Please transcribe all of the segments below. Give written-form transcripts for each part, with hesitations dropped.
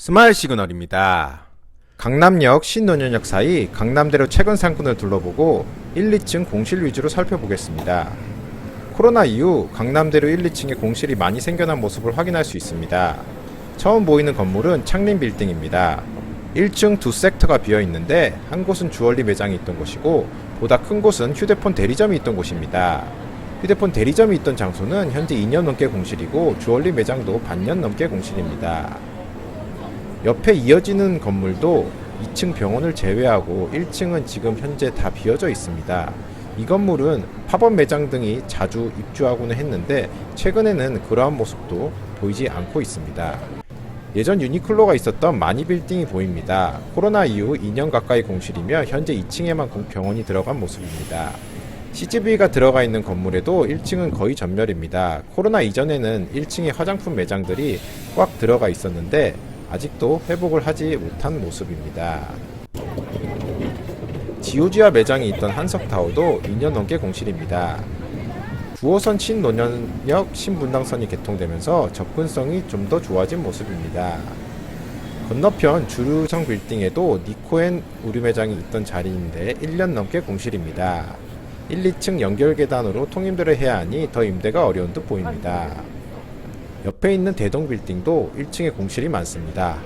스마일 시그널입니다. 강남역 신논현역 사이 강남대로 최근 상권을 둘러보고 1, 2층 공실 위주로 살펴보겠습니다. 코로나 이후 강남대로 1, 2층에 공실이 많이 생겨난 모습을 확인할 수 있습니다. 처음 보이는 건물은 창림 빌딩입니다. 1층 두 섹터가 비어있는데 한 곳은 주얼리 매장이 있던 곳이고 보다 큰 곳은 휴대폰 대리점이 있던 곳입니다. 휴대폰 대리점이 있던 장소는 현재 2년 넘게 공실이고 주얼리 매장도 반년 넘게 공실입니다. 옆에 이어지는 건물도 2층 병원을 제외하고 1층은 지금 현재 다 비어져 있습니다. 이 건물은 팝업 매장 등이 자주 입주하고는 했는데 최근에는 그러한 모습도 보이지 않고 있습니다. 예전 유니클로가 있었던 마니 빌딩이 보입니다. 코로나 이후 2년 가까이 공실이며 현재 2층에만 병원이 들어간 모습입니다. CGV가 들어가 있는 건물에도 1층은 거의 전멸입니다. 코로나 이전에는 1층에 화장품 매장들이 꽉 들어가 있었는데 아직도 회복을 하지 못한 모습입니다. 지오지아 매장이 있던 한석타워도 2년 넘게 공실입니다. 9호선 신논현역 신분당선이 개통되면서 접근성이 좀 더 좋아진 모습입니다. 건너편 주류성 빌딩에도 니코앤 우류 매장이 있던 자리인데 1년 넘게 공실입니다. 1, 2층 연결 계단으로 통임들을 해야 하니 더 임대가 어려운 듯 보입니다. 옆에 있는 대동 빌딩도 1층에 공실이 많습니다.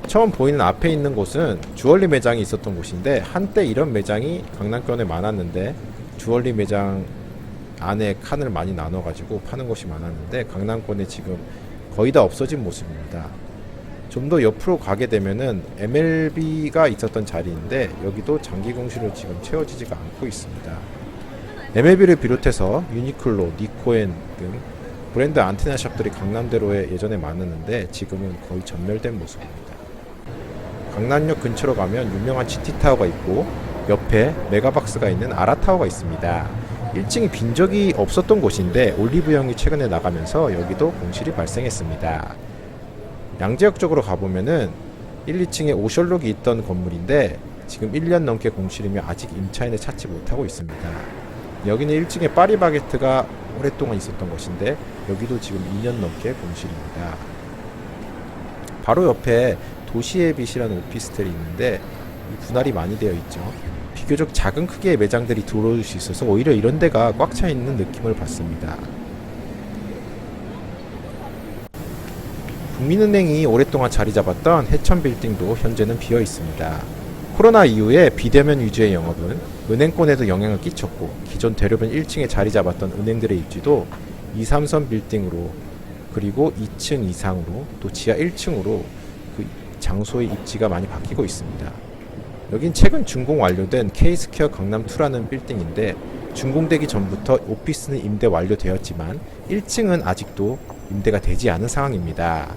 처음 보이는 앞에 있는 곳은 주얼리 매장이 있었던 곳인데 한때 이런 매장이 강남권에 많았는데 주얼리 매장 안에 칸을 많이 나눠가지고 파는 곳이 많았는데 강남권에 지금 거의 다 없어진 모습입니다. 좀 더 옆으로 가게 되면은 MLB가 있었던 자리인데 여기도 장기 공실로 지금 채워지지가 않고 있습니다. MLB를 비롯해서 유니클로, 니코앤 등 브랜드 안테나 샵들이 강남대로에 예전에 많았는데 지금은 거의 전멸된 모습입니다. 강남역 근처로 가면 유명한 GT타워가 있고 옆에 메가박스가 있는 아라타워가 있습니다. 1층이 빈 적이 없었던 곳인데 올리브영이 최근에 나가면서 여기도 공실이 발생했습니다. 양재역 쪽으로 가보면은 1, 2층에 오셜록이 있던 건물인데 지금 1년 넘게 공실이며 아직 임차인을 찾지 못하고 있습니다. 여기는 1층에 파리바게트가 오랫동안 있었던 곳인데 여기도 지금 2년 넘게 공실입니다. 바로 옆에 도시의 빛이라는 오피스텔이 있는데 분할이 많이 되어 있죠. 비교적 작은 크기의 매장들이 들어올 수 있어서 오히려 이런 데가 꽉 차 있는 느낌을 받습니다. 국민은행이 오랫동안 자리 잡았던 해천 빌딩도 현재는 비어 있습니다. 코로나 이후에 비대면 위주의 영업은 은행권에도 영향을 끼쳤고 기존 대로변 1층에 자리 잡았던 은행들의 입지도 2, 3선 빌딩으로 그리고 2층 이상으로 또 지하 1층으로 그 장소의 입지가 많이 바뀌고 있습니다. 여긴 최근 준공 완료된 K스퀘어 강남2라는 빌딩인데 준공되기 전부터 오피스는 임대 완료되었지만 1층은 아직도 임대가 되지 않은 상황입니다.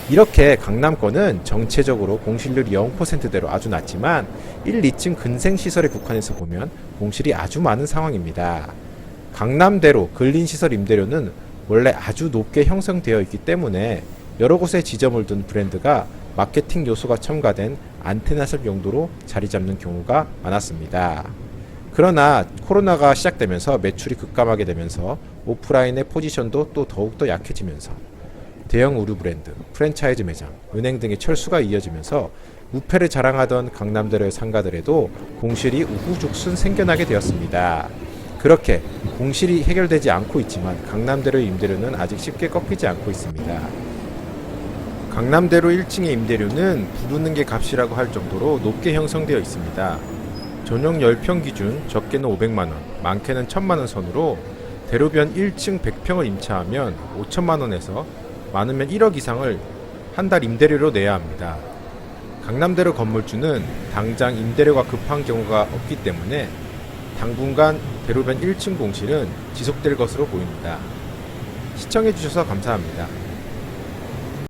이렇게 강남권은 정체적으로 공실률이 0%대로 아주 낮지만 1, 2층 근생시설에 국한해서 보면 공실이 아주 많은 상황입니다. 강남대로 근린시설 임대료는 원래 아주 높게 형성되어 있기 때문에 여러 곳에 지점을 둔 브랜드가 마케팅 요소가 첨가된 안테나설 용도로 자리 잡는 경우가 많았습니다. 그러나 코로나가 시작되면서 매출이 급감하게 되면서 오프라인의 포지션도 또 더욱더 약해지면서 대형 우류 브랜드, 프랜차이즈 매장, 은행 등의 철수가 이어지면서 우패를 자랑하던 강남대로의 상가들에도 공실이 우후죽순 생겨나게 되었습니다. 그렇게 공실이 해결되지 않고 있지만 강남대로의 임대료는 아직 쉽게 꺾이지 않고 있습니다. 강남대로 1층의 임대료는 부르는 게 값이라고 할 정도로 높게 형성되어 있습니다. 전용 10평 기준 적게는 500만원, 많게는 1000만원 선으로 대로변 1층 100평을 임차하면 5천만원에서 많으면 1억 이상을 한 달 임대료로 내야 합니다. 강남대로 건물주는 당장 임대료가 급한 경우가 없기 때문에 당분간 대로변 1층 공실은 지속될 것으로 보입니다. 시청해주셔서 감사합니다.